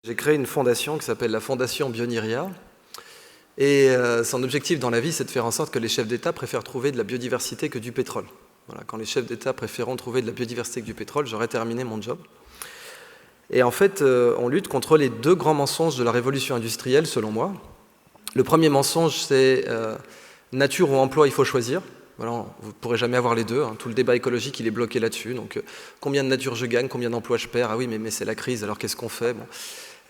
J'ai créé une fondation qui s'appelle la Fondation Bioniria. Et son objectif dans la vie, c'est de faire en sorte que les chefs d'État préfèrent trouver de la biodiversité que du pétrole. Voilà, quand les chefs d'État préféreront trouver de la biodiversité que du pétrole, j'aurai terminé mon job. Et en fait, on lutte contre les deux grands mensonges de la révolution industrielle, selon moi. Le premier mensonge, c'est nature ou emploi, il faut choisir. Voilà, vous ne pourrez jamais avoir les deux. Tout le débat écologique, il est bloqué là-dessus. Donc, combien de nature je gagne, combien d'emplois je perds? Ah oui, mais c'est la crise, alors qu'est-ce qu'on fait? Bon.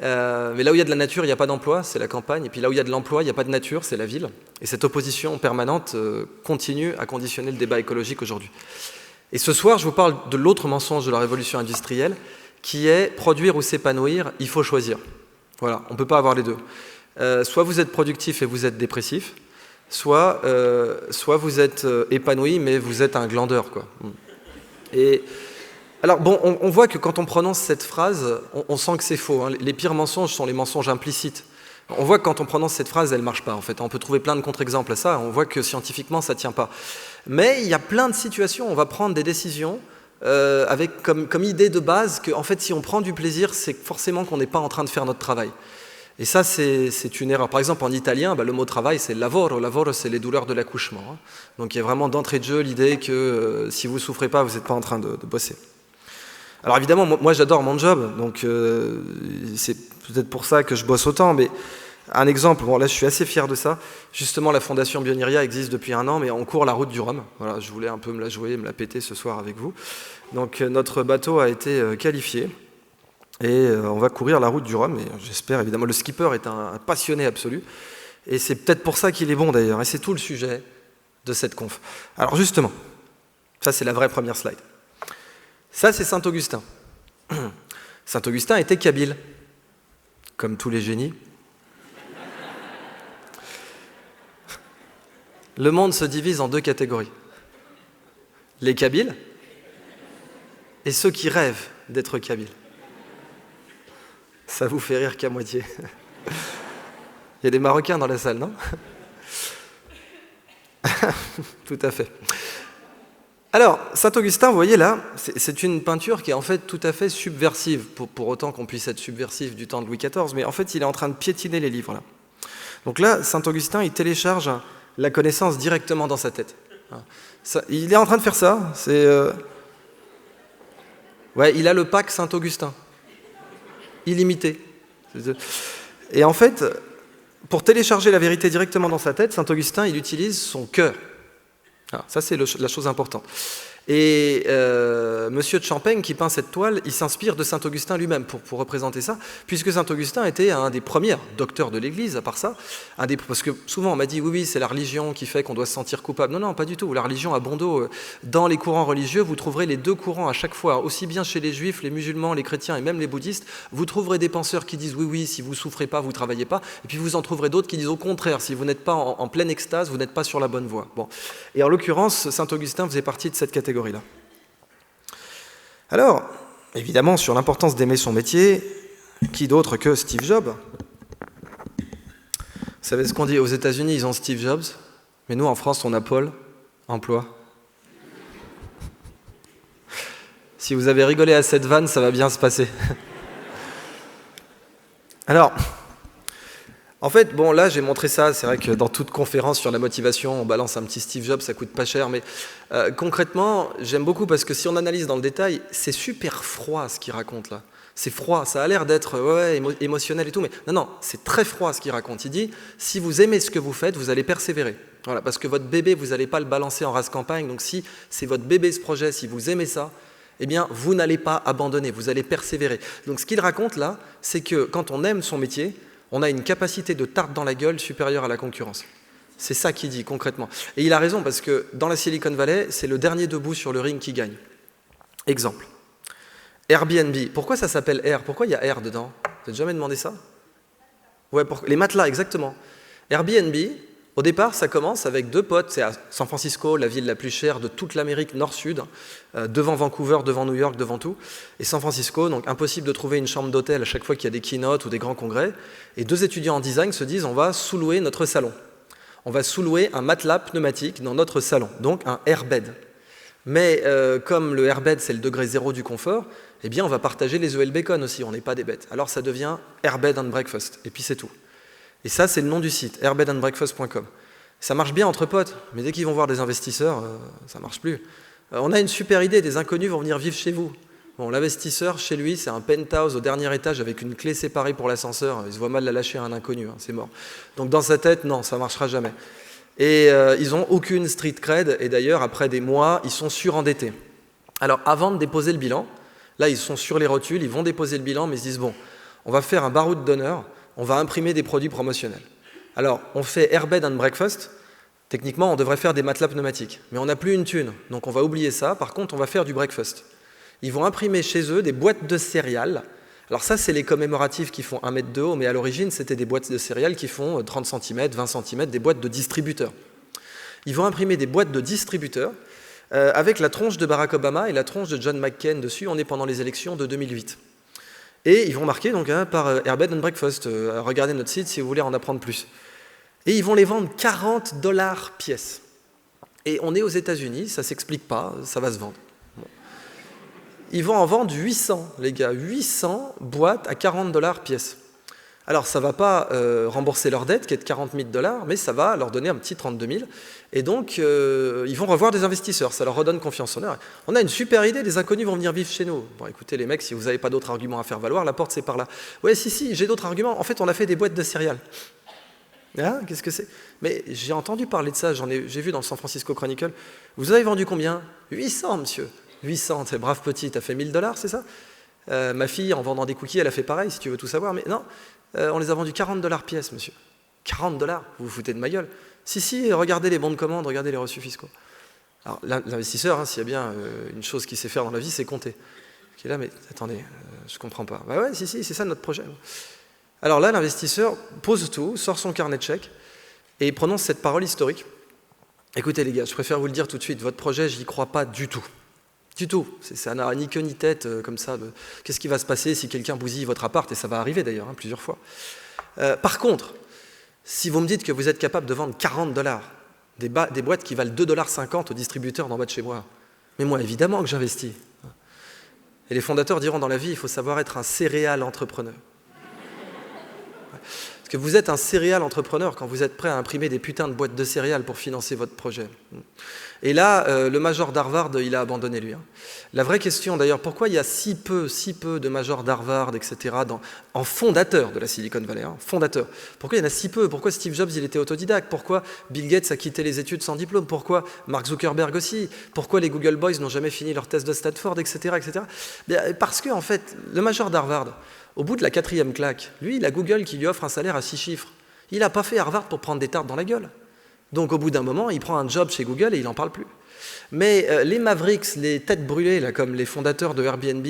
Mais là où il y a de la nature, il n'y a pas d'emploi, c'est la campagne. Et puis là où il y a de l'emploi, il n'y a pas de nature, c'est la ville. Et cette opposition permanente continue à conditionner le débat écologique aujourd'hui. Et ce soir, je vous parle de l'autre mensonge de la révolution industrielle, qui est produire ou s'épanouir, il faut choisir. Voilà, on ne peut pas avoir les deux. Soit vous êtes productif et vous êtes dépressif, soit vous êtes épanoui, mais vous êtes un glandeur, quoi. Et alors bon, on voit que quand on prononce cette phrase, on sent que c'est faux. Les pires mensonges sont les mensonges implicites. On voit que quand on prononce cette phrase, elle ne marche pas, en fait. On peut trouver plein de contre-exemples à ça. On voit que scientifiquement, ça ne tient pas. Mais il y a plein de situations où on va prendre des décisions avec comme idée de base que, en fait, si on prend du plaisir, c'est forcément qu'on n'est pas en train de faire notre travail. Et ça, c'est une erreur. Par exemple, en italien, le mot travail, c'est lavoro. Lavoro, c'est les douleurs de l'accouchement. Donc il y a vraiment d'entrée de jeu l'idée que si vous ne souffrez pas, vous n'êtes pas en train de bosser. Alors évidemment, moi j'adore mon job, donc c'est peut-être pour ça que je bosse autant, mais un exemple, bon là je suis assez fier de ça, justement la Fondation Bioniria existe depuis 1 an, mais on court la route du Rhum, voilà, je voulais un peu me la jouer, me la péter ce soir avec vous. Donc notre bateau a été qualifié, et on va courir la route du Rhum, et j'espère évidemment, le skipper est un passionné absolu, et c'est peut-être pour ça qu'il est bon d'ailleurs, et c'est tout le sujet de cette conf. Alors justement, ça c'est la vraie première slide. Ça, c'est Saint-Augustin. Saint-Augustin était kabyle, comme tous les génies. Le monde se divise en 2 catégories. Les kabyles et ceux qui rêvent d'être kabyles. Ça vous fait rire qu'à moitié. Il y a des Marocains dans la salle, non? Tout à fait. Alors, Saint-Augustin, vous voyez là, c'est une peinture qui est en fait tout à fait subversive, pour autant qu'on puisse être subversif du temps de Louis XIV, mais en fait, il est en train de piétiner les livres, là. Donc là, Saint-Augustin, il télécharge la connaissance directement dans sa tête. Il est en train de faire ça, ouais, il a le pack Saint-Augustin, illimité. Et en fait, pour télécharger la vérité directement dans sa tête, Saint-Augustin, il utilise son cœur. Alors, ça, c'est la chose importante. Et Monsieur de Champaigne, qui peint cette toile, il s'inspire de Saint-Augustin lui-même pour représenter ça, puisque Saint-Augustin était un des premiers docteurs de l'Église, à part ça. Parce que souvent, on m'a dit, oui, c'est la religion qui fait qu'on doit se sentir coupable. Non, pas du tout. La religion a bon dos. Dans les courants religieux, vous trouverez les 2 courants à chaque fois, aussi bien chez les juifs, les musulmans, les chrétiens et même les bouddhistes. Vous trouverez des penseurs qui disent, oui, si vous ne souffrez pas, vous ne travaillez pas. Et puis vous en trouverez d'autres qui disent, au contraire, si vous n'êtes pas en pleine extase, vous n'êtes pas sur la bonne voie. Bon. Et en l'occurrence, Saint-Augustin faisait partie de cette catégorie-là. Alors, évidemment, sur l'importance d'aimer son métier, qui d'autre que Steve Jobs? Vous savez ce qu'on dit? Aux États-Unis, ils ont Steve Jobs, mais nous, en France, on a Paul, emploi. Si vous avez rigolé à cette vanne, ça va bien se passer. Alors, en fait, bon, là, j'ai montré ça. C'est vrai que dans toute conférence sur la motivation, on balance un petit Steve Jobs, ça coûte pas cher. Mais concrètement, j'aime beaucoup parce que si on analyse dans le détail, c'est super froid ce qu'il raconte là. C'est froid, ça a l'air d'être émotionnel et tout, mais non, c'est très froid ce qu'il raconte. Il dit, si vous aimez ce que vous faites, vous allez persévérer. Voilà, parce que votre bébé, vous n'allez pas le balancer en race campagne. Donc si c'est votre bébé ce projet, si vous aimez ça, eh bien, vous n'allez pas abandonner, vous allez persévérer. Donc ce qu'il raconte là, c'est que quand on aime son métier, on a une capacité de tarte dans la gueule supérieure à la concurrence. C'est ça qu'il dit concrètement. Et il a raison parce que dans la Silicon Valley, c'est le dernier debout sur le ring qui gagne. Exemple. Airbnb. Pourquoi ça s'appelle Air? Pourquoi il y a Air dedans? Vous n'avez jamais demandé ça? Ouais, les matelas, exactement. Airbnb, au départ, ça commence avec 2 potes. C'est à San Francisco, la ville la plus chère de toute l'Amérique nord-sud, devant Vancouver, devant New York, devant tout. Et San Francisco, donc impossible de trouver une chambre d'hôtel à chaque fois qu'il y a des keynotes ou des grands congrès. Et 2 étudiants en design se disent, on va sous-louer notre salon. On va sous-louer un matelas pneumatique dans notre salon, donc un airbed. Mais comme le airbed, c'est le degré zéro du confort, eh bien, on va partager les œufs et le bacon aussi, on n'est pas des bêtes. Alors ça devient Airbed and Breakfast, et puis c'est tout. Et ça, c'est le nom du site, airbedandbreakfast.com. Ça marche bien entre potes, mais dès qu'ils vont voir des investisseurs, ça ne marche plus. On a une super idée, des inconnus vont venir vivre chez vous. Bon, l'investisseur, chez lui, c'est un penthouse au dernier étage avec une clé séparée pour l'ascenseur. Il se voit mal la lâcher à un inconnu, hein, c'est mort. Donc dans sa tête, non, ça ne marchera jamais. Et ils n'ont aucune street cred, et d'ailleurs, après des mois, ils sont surendettés. Alors avant de déposer le bilan, là, ils sont sur les rotules, ils vont déposer le bilan, mais ils se disent, bon, on va faire un baroud d'honneur, on va imprimer des produits promotionnels. Alors, on fait Airbed and Breakfast. Techniquement, on devrait faire des matelas pneumatiques. Mais on n'a plus une thune, donc on va oublier ça. Par contre, on va faire du breakfast. Ils vont imprimer chez eux des boîtes de céréales. Alors ça, c'est les commémoratifs qui font 1 mètre de haut, mais à l'origine, c'était des boîtes de céréales qui font 30 cm, 20 cm, des boîtes de distributeurs. Ils vont imprimer des boîtes de distributeurs avec la tronche de Barack Obama et la tronche de John McCain dessus. On est pendant les élections de 2008. Et ils vont marquer donc, par Airbed and Breakfast. Regardez notre site si vous voulez en apprendre plus. Et ils vont les vendre $40 pièce. Et on est aux États-Unis, ça ne s'explique pas, ça va se vendre. Bon. Ils vont en vendre 800, les gars, 800 boîtes à $40 pièce. Alors, ça ne va pas rembourser leur dette, qui est de $40 000, mais ça va leur donner un petit 32 000. Et donc, ils vont revoir des investisseurs, ça leur redonne confiance en eux. On a une super idée, des inconnus vont venir vivre chez nous. Bon, écoutez, les mecs, si vous n'avez pas d'autres arguments à faire valoir, la porte, c'est par là. Ouais, si, j'ai d'autres arguments. En fait, on a fait des boîtes de céréales. Ah, qu'est-ce que c'est? Mais j'ai entendu parler de ça, j'ai vu dans le San Francisco Chronicle. Vous avez vendu combien? 800, monsieur. 800, t'es brave petit, t'as fait $1000, c'est ça? Ma fille, en vendant des cookies, elle a fait pareil, si tu veux tout savoir. Mais non, on les a vendus $40 pièce, monsieur. $40, vous vous foutez de ma gueule? Si, regardez les bons de commande, regardez les reçus fiscaux. Alors, l'investisseur, hein, s'il y a bien une chose qu'il sait faire dans la vie, c'est compter. Qui est là, mais attendez, je comprends pas. Bah ouais, si, c'est ça notre projet. Alors là, l'investisseur pose tout, sort son carnet de chèques et prononce cette parole historique. Écoutez les gars, je préfère vous le dire tout de suite, votre projet, j'y crois pas du tout. Du tout. Ça n'a ni queue ni tête comme ça. Qu'est-ce qui va se passer si quelqu'un bousille votre appart? Et ça va arriver d'ailleurs, hein, plusieurs fois. Par contre, si vous me dites que vous êtes capable de vendre $40, des boîtes qui valent $2,50 au distributeur d'en bas de chez moi, mais moi, évidemment que j'investis. Et les fondateurs diront dans la vie, il faut savoir être un céréal entrepreneur. Parce que vous êtes un céréal entrepreneur quand vous êtes prêt à imprimer des putains de boîtes de céréales pour financer votre projet. Et là, le major d'Harvard, il a abandonné lui. La vraie question d'ailleurs, pourquoi il y a si peu de majors d'Harvard, etc., en fondateur de la Silicon Valley, fondateur. Pourquoi il y en a si peu? Pourquoi Steve Jobs, il était autodidacte? Pourquoi Bill Gates a quitté les études sans diplôme? Pourquoi Mark Zuckerberg aussi? Pourquoi les Google Boys n'ont jamais fini leur test de Stanford, etc., etc. Parce que, en fait, le major d'Harvard, au bout de la 4e claque, lui, il a Google qui lui offre un salaire à 6 chiffres. Il n'a pas fait Harvard pour prendre des tartes dans la gueule. Donc au bout d'un moment, il prend un job chez Google et il n'en parle plus. Mais les Mavericks, les têtes brûlées, là, comme les fondateurs de Airbnb,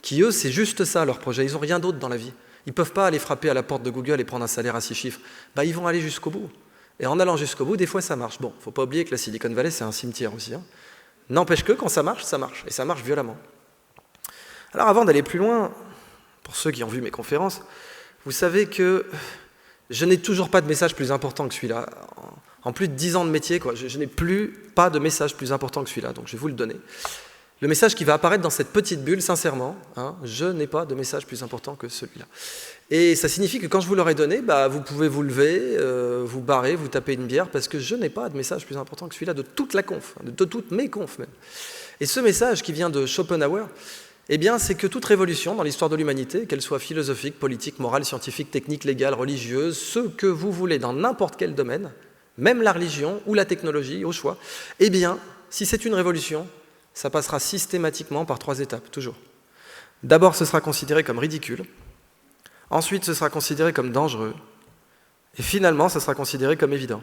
qui eux, c'est juste ça leur projet, ils n'ont rien d'autre dans la vie. Ils ne peuvent pas aller frapper à la porte de Google et prendre un salaire à 6 chiffres. Ils vont aller jusqu'au bout. Et en allant jusqu'au bout, des fois ça marche. Bon, il ne faut pas oublier que la Silicon Valley, c'est un cimetière aussi. N'empêche que quand ça marche, et ça marche violemment. Alors avant d'aller plus loin, pour ceux qui ont vu mes conférences, vous savez que je n'ai toujours pas de message plus important que celui-là. En plus de 10 ans de métier, je n'ai pas de message plus important que celui-là, donc je vais vous le donner. Le message qui va apparaître dans cette petite bulle, sincèrement, je n'ai pas de message plus important que celui-là. Et ça signifie que quand je vous l'aurai donné, vous pouvez vous lever, vous barrer, vous taper une bière, parce que je n'ai pas de message plus important que celui-là de toute la conf, de toutes mes confs même. Et ce message qui vient de Schopenhauer, c'est que toute révolution dans l'histoire de l'humanité, qu'elle soit philosophique, politique, morale, scientifique, technique, légale, religieuse, ce que vous voulez dans n'importe quel domaine, même la religion ou la technologie, au choix, si c'est une révolution, ça passera systématiquement par 3 étapes, toujours. D'abord, ce sera considéré comme ridicule. Ensuite, ce sera considéré comme dangereux. Et finalement, ce sera considéré comme évident.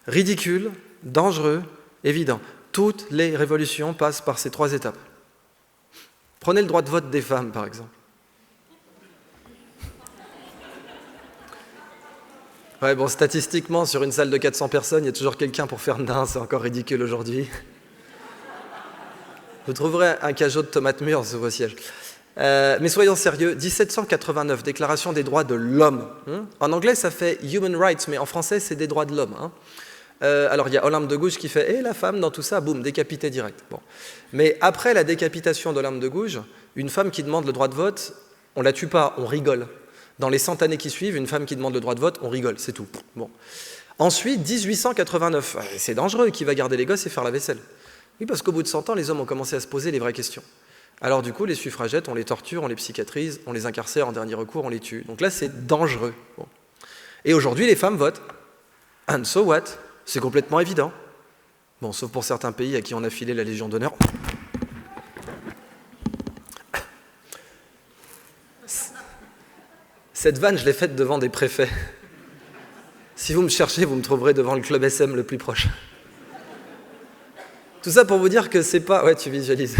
Ridicule, dangereux, évident. Toutes les révolutions passent par ces 3 étapes. Prenez le droit de vote des femmes, par exemple. Ouais, bon, statistiquement, sur une salle de 400 personnes, il y a toujours quelqu'un pour faire nain, c'est encore ridicule aujourd'hui. Vous trouverez un cajot de tomates mûres sous vos sièges. Mais soyons sérieux, 1789, Déclaration des droits de l'homme. En anglais, ça fait Human Rights, mais en français, c'est des droits de l'homme. Alors il y a Olympe de Gouges qui fait « Eh, la femme dans tout ça, boum, décapité direct ». Bon. Mais après la décapitation d'Olympe de Gouges, une femme qui demande le droit de vote, on la tue pas, on rigole. Dans les 100 années qui suivent, une femme qui demande le droit de vote, on rigole, c'est tout. Bon. Ensuite, 1889, c'est dangereux, qui va garder les gosses et faire la vaisselle? Oui, parce qu'au bout de 100 ans, les hommes ont commencé à se poser les vraies questions. Alors du coup, les suffragettes, on les torture, on les psychiatrise, on les incarcère, en dernier recours, on les tue. Donc là, c'est dangereux. Bon. Et aujourd'hui, les femmes votent. And so what? C'est complètement évident. Bon, sauf pour certains pays à qui on a filé la Légion d'honneur. Cette vanne, je l'ai faite devant des préfets. Si vous me cherchez, vous me trouverez devant le club SM le plus proche. Tout ça pour vous dire que c'est pas... Ouais, tu visualises.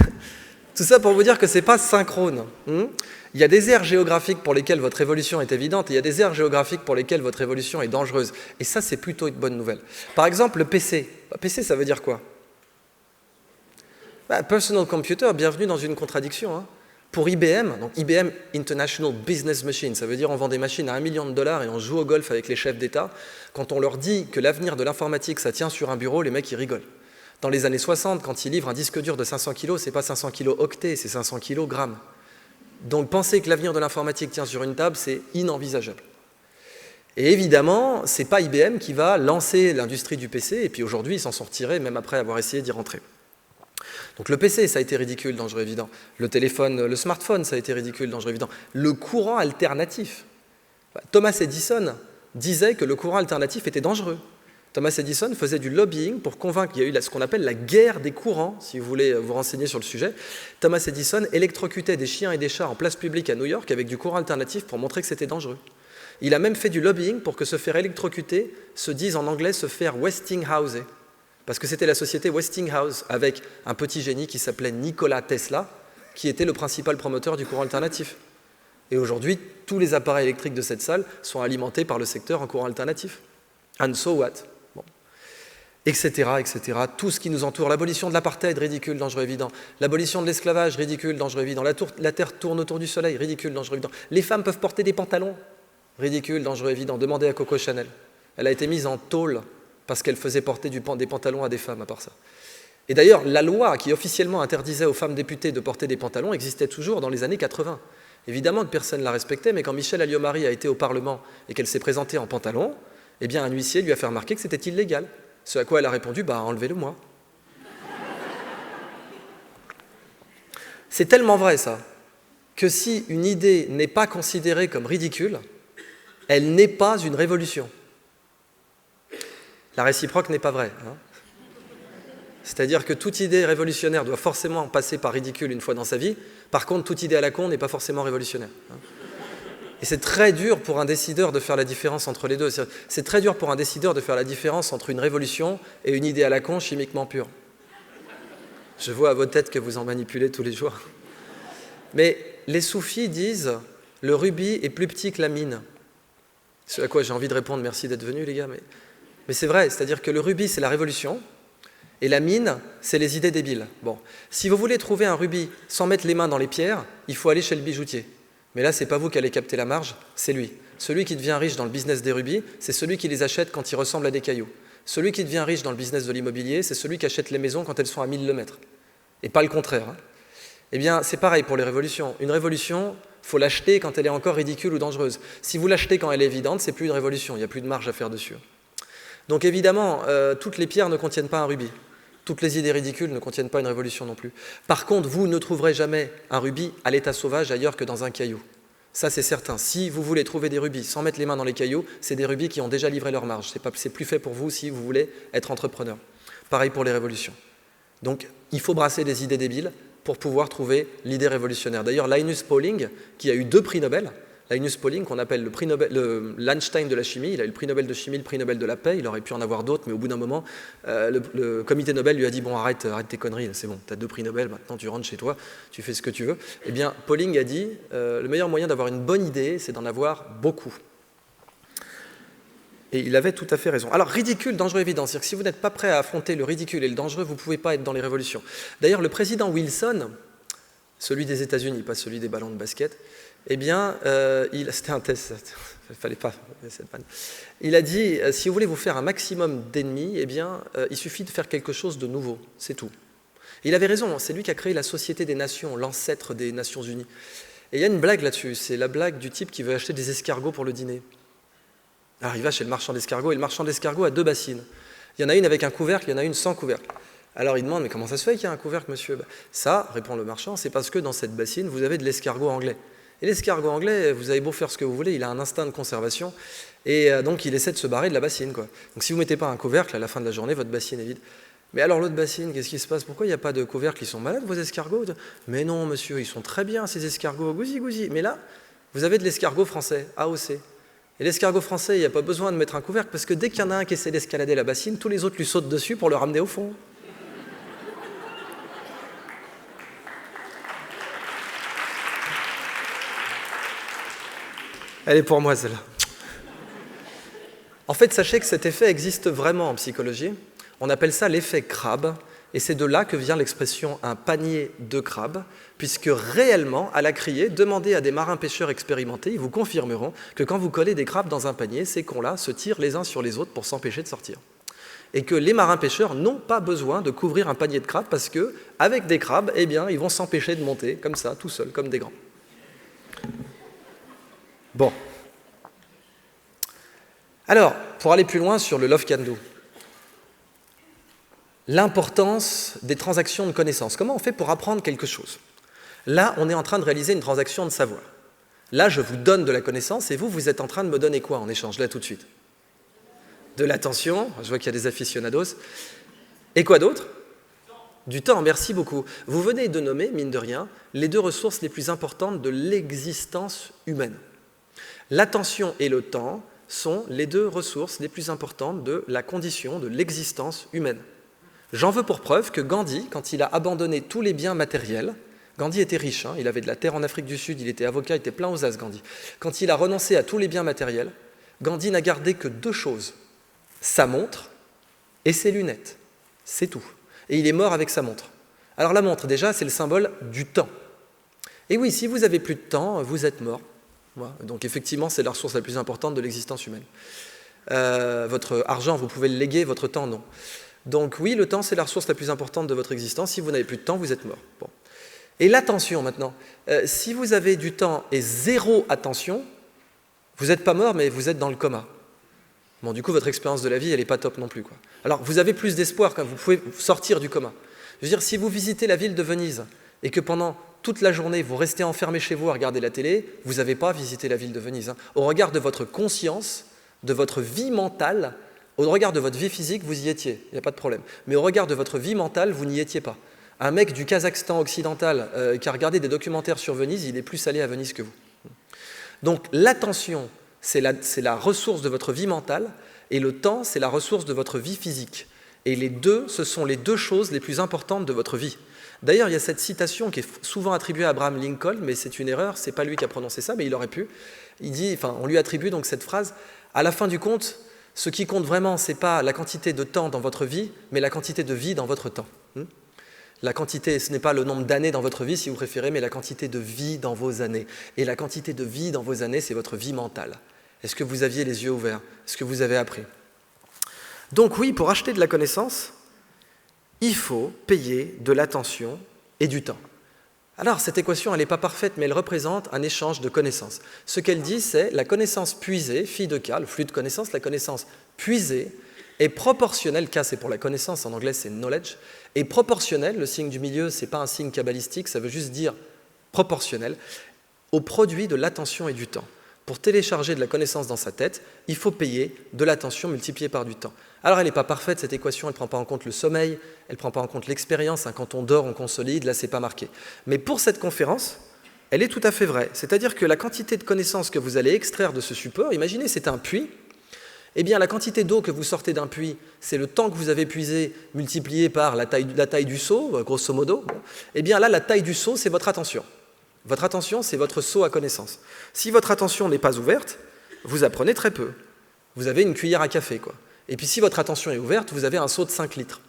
Tout ça pour vous dire que c'est pas synchrone. Il y a des aires géographiques pour lesquelles votre évolution est évidente, et il y a des aires géographiques pour lesquelles votre évolution est dangereuse. Et ça, c'est plutôt une bonne nouvelle. Par exemple, le PC. PC, ça veut dire quoi? Personal computer, bienvenue dans une contradiction. Hein. Pour IBM, donc IBM International Business Machine, ça veut dire on vend des machines à $1 million et on joue au golf avec les chefs d'État. Quand on leur dit que l'avenir de l'informatique, ça tient sur un bureau, les mecs, ils rigolent. Dans les années 60, quand ils livrent un disque dur de 500 kg, c'est pas 500 kg octets, c'est 500 kg grammes. Donc penser que l'avenir de l'informatique tient sur une table, c'est inenvisageable. Et évidemment, c'est pas IBM qui va lancer l'industrie du PC, et puis aujourd'hui, ils s'en sortiraient même après avoir essayé d'y rentrer. Donc le PC, ça a été ridicule, dangereux, évident. Le téléphone, le smartphone, ça a été ridicule, dangereux, évident. Le courant alternatif. Thomas Edison disait que le courant alternatif était dangereux. Thomas Edison faisait du lobbying pour convaincre, il y a eu ce qu'on appelle la guerre des courants, si vous voulez vous renseigner sur le sujet. Thomas Edison électrocutait des chiens et des chats en place publique à New York avec du courant alternatif pour montrer que c'était dangereux. Il a même fait du lobbying pour que se faire électrocuter se dise en anglais se faire Westinghouser. Parce que c'était la société Westinghouse avec un petit génie qui s'appelait Nikola Tesla, qui était le principal promoteur du courant alternatif. Et aujourd'hui, tous les appareils électriques de cette salle sont alimentés par le secteur en courant alternatif. And so what? Bon. Etc., etc. Tout ce qui nous entoure. L'abolition de l'apartheid, ridicule, dangereux, évident. L'abolition de l'esclavage, ridicule, dangereux, évident. La Terre tourne autour du Soleil, ridicule, dangereux, évident. Les femmes peuvent porter des pantalons, ridicule, dangereux, évident. Demandez à Coco Chanel. Elle a été mise en tôle parce qu'elle faisait porter des pantalons à des femmes, à part ça. Et d'ailleurs, la loi qui officiellement interdisait aux femmes députées de porter des pantalons existait toujours dans les années 80. Évidemment que personne ne la respectait, mais quand Michèle Alliot-Marie a été au Parlement et qu'elle s'est présentée en pantalon, eh bien un huissier lui a fait remarquer que c'était illégal. Ce à quoi elle a répondu, enlevez-le-moi. C'est tellement vrai, ça, que si une idée n'est pas considérée comme ridicule, elle n'est pas une révolution. La réciproque n'est pas vraie. Hein. C'est-à-dire que toute idée révolutionnaire doit forcément passer par ridicule une fois dans sa vie. Par contre, toute idée à la con n'est pas forcément révolutionnaire. Hein. Et c'est très dur pour un décideur de faire la différence entre les deux. C'est très dur pour un décideur de faire la différence entre une révolution et une idée à la con chimiquement pure. Je vois à vos têtes que vous en manipulez tous les jours. Mais les soufis disent « le rubis est plus petit que la mine ». Ce à quoi j'ai envie de répondre « merci d'être venus les gars ». Mais c'est vrai, c'est-à-dire que le rubis, c'est la révolution, et la mine, c'est les idées débiles. Bon, si vous voulez trouver un rubis sans mettre les mains dans les pierres, il faut aller chez le bijoutier. Mais là, c'est pas vous qui allez capter la marge, c'est lui. Celui qui devient riche dans le business des rubis, c'est celui qui les achète quand ils ressemblent à des cailloux. Celui qui devient riche dans le business de l'immobilier, c'est celui qui achète les maisons quand elles sont à 1000 le mètre. Et pas le contraire. Hein. Eh bien, c'est pareil pour les révolutions. Une révolution, il faut l'acheter quand elle est encore ridicule ou dangereuse. Si vous l'achetez quand elle est évidente, c'est plus une révolution, il n'y a plus de marge à faire dessus. Donc évidemment, toutes les pierres ne contiennent pas un rubis. Toutes les idées ridicules ne contiennent pas une révolution non plus. Par contre, vous ne trouverez jamais un rubis à l'état sauvage ailleurs que dans un caillou. Ça, c'est certain. Si vous voulez trouver des rubis sans mettre les mains dans les cailloux, c'est des rubis qui ont déjà livré leur marge. C'est plus fait pour vous si vous voulez être entrepreneur. Pareil pour les révolutions. Donc, il faut brasser des idées débiles pour pouvoir trouver l'idée révolutionnaire. D'ailleurs, Linus Pauling, qui a eu 2 prix Nobel, Linus Pauling, qu'on appelle l'Einstein de la chimie, il a eu le prix Nobel de chimie, le prix Nobel de la paix, il aurait pu en avoir d'autres, mais au bout d'un moment, le comité Nobel lui a dit « Bon, arrête tes conneries, c'est bon, tu as 2 prix Nobel, maintenant tu rentres chez toi, tu fais ce que tu veux ». Eh bien, Pauling a dit « Le meilleur moyen d'avoir une bonne idée, c'est d'en avoir beaucoup ». Et il avait tout à fait raison. Alors, ridicule, dangereux, évident. C'est-à-dire que si vous n'êtes pas prêt à affronter le ridicule et le dangereux, vous ne pouvez pas être dans les révolutions. D'ailleurs, le président Wilson, celui des États-Unis, pas celui des ballons de basket, eh bien, c'était un test, il ne fallait pas cette vanne. Il a dit, si vous voulez vous faire un maximum d'ennemis, eh bien, il suffit de faire quelque chose de nouveau, c'est tout. Et il avait raison, c'est lui qui a créé la Société des Nations, l'ancêtre des Nations Unies. Et il y a une blague là-dessus, c'est la blague du type qui veut acheter des escargots pour le dîner. Alors il va chez le marchand d'escargots, et le marchand d'escargots a 2 bassines. Il y en a une avec un couvercle, il y en a une sans couvercle. Alors il demande, mais comment ça se fait qu'il y a un couvercle, monsieur? Ça, répond le marchand, c'est parce que dans cette bassine, vous avez de l'escargot anglais. Et l'escargot anglais, vous avez beau faire ce que vous voulez, il a un instinct de conservation, et donc il essaie de se barrer de la bassine, quoi. Donc si vous ne mettez pas un couvercle, à la fin de la journée, votre bassine est vide. Mais alors l'autre bassine, qu'est-ce qui se passe? Pourquoi il n'y a pas de couvercle? Ils sont malades, vos escargots? Mais non, monsieur, ils sont très bien, ces escargots, gousi. Mais là, vous avez de l'escargot français, AOC. Et l'escargot français, il n'y a pas besoin de mettre un couvercle, parce que dès qu'il y en a un qui essaie d'escalader la bassine, tous les autres lui sautent dessus pour le ramener au fond. Elle est pour moi, celle-là. En fait, sachez que cet effet existe vraiment en psychologie. On appelle ça l'effet crabe, et c'est de là que vient l'expression « un panier de crabes », puisque réellement, à la criée, demandez à des marins-pêcheurs expérimentés, ils vous confirmeront que quand vous collez des crabes dans un panier, ces cons-là se tirent les uns sur les autres pour s'empêcher de sortir. Et que les marins-pêcheurs n'ont pas besoin de couvrir un panier de crabes, parce qu'avec des crabes, eh bien, ils vont s'empêcher de monter, comme ça, tout seuls, comme des grands. Bon. Alors, pour aller plus loin sur le Love Can Do, l'importance des transactions de connaissances. Comment on fait pour apprendre quelque chose? Là, on est en train de réaliser une transaction de savoir. Là, je vous donne de la connaissance et vous êtes en train de me donner quoi en échange, là, tout de suite? De l'attention, je vois qu'il y a des aficionados. Et quoi d'autre? Du temps, merci beaucoup. Vous venez de nommer, mine de rien, les 2 ressources les plus importantes de l'existence humaine. L'attention et le temps sont les 2 ressources les plus importantes de la condition de l'existence humaine. J'en veux pour preuve que Gandhi, quand il a abandonné tous les biens matériels, Gandhi était riche, hein, il avait de la terre en Afrique du Sud, il était avocat, il était plein aux as, Gandhi. Quand il a renoncé à tous les biens matériels, Gandhi n'a gardé que 2 choses, sa montre et ses lunettes. C'est tout. Et il est mort avec sa montre. Alors la montre, déjà, c'est le symbole du temps. Et oui, si vous n'avez plus de temps, vous êtes mort. Voilà. Donc effectivement, c'est la ressource la plus importante de l'existence humaine. Votre argent, vous pouvez le léguer, votre temps, non. Donc oui, le temps, c'est la ressource la plus importante de votre existence. Si vous n'avez plus de temps, vous êtes mort. Bon. Et l'attention, maintenant. Si vous avez du temps et 0 attention, vous n'êtes pas mort, mais vous êtes dans le coma. Bon, du coup, votre expérience de la vie, elle n'est pas top non plus, quoi. Alors, vous avez plus d'espoir quand vous pouvez sortir du coma. Je veux dire, si vous visitez la ville de Venise et que pendant toute la journée, vous restez enfermé chez vous à regarder la télé, vous n'avez pas visité la ville de Venise. Hein. Au regard de votre conscience, de votre vie mentale, au regard de votre vie physique, vous y étiez, il n'y a pas de problème. Mais au regard de votre vie mentale, vous n'y étiez pas. Un mec du Kazakhstan occidental qui a regardé des documentaires sur Venise, il est plus allé à Venise que vous. Donc l'attention, c'est la ressource de votre vie mentale, et le temps, c'est la ressource de votre vie physique. Et les 2, ce sont les 2 choses les plus importantes de votre vie. D'ailleurs, il y a cette citation qui est souvent attribuée à Abraham Lincoln, mais c'est une erreur, c'est pas lui qui a prononcé ça, mais il aurait pu. Il dit, enfin, on lui attribue donc cette phrase, à la fin du compte, ce qui compte vraiment, ce n'est pas la quantité de temps dans votre vie, mais la quantité de vie dans votre temps. La quantité, ce n'est pas le nombre d'années dans votre vie, si vous préférez, mais la quantité de vie dans vos années. Et la quantité de vie dans vos années, c'est votre vie mentale. Est-ce que vous aviez les yeux ouverts? Est-ce que vous avez appris? Donc oui, pour acheter de la connaissance, il faut payer de l'attention et du temps. Alors, cette équation, elle n'est pas parfaite, mais elle représente un échange de connaissances. Ce qu'elle dit, c'est la connaissance puisée, phi de K, le flux de connaissances, la connaissance puisée est proportionnelle, K c'est pour la connaissance, en anglais c'est knowledge, est proportionnelle, le signe du milieu, ce n'est pas un signe kabbalistique, ça veut juste dire proportionnel, au produit de l'attention et du temps. Pour télécharger de la connaissance dans sa tête, il faut payer de l'attention multipliée par du temps. Alors elle n'est pas parfaite, cette équation, elle ne prend pas en compte le sommeil, elle ne prend pas en compte l'expérience, hein, quand on dort, on consolide, là c'est pas marqué. Mais pour cette conférence, elle est tout à fait vraie, c'est-à-dire que la quantité de connaissances que vous allez extraire de ce support, imaginez c'est un puits, eh bien la quantité d'eau que vous sortez d'un puits, c'est le temps que vous avez puisé multiplié par la taille du seau, grosso modo, eh bien là la taille du seau c'est votre attention. Votre attention, c'est votre seau à connaissance. Si votre attention n'est pas ouverte, vous apprenez très peu. Vous avez une cuillère à café, quoi. Et puis si votre attention est ouverte, vous avez un seau de 5 litres.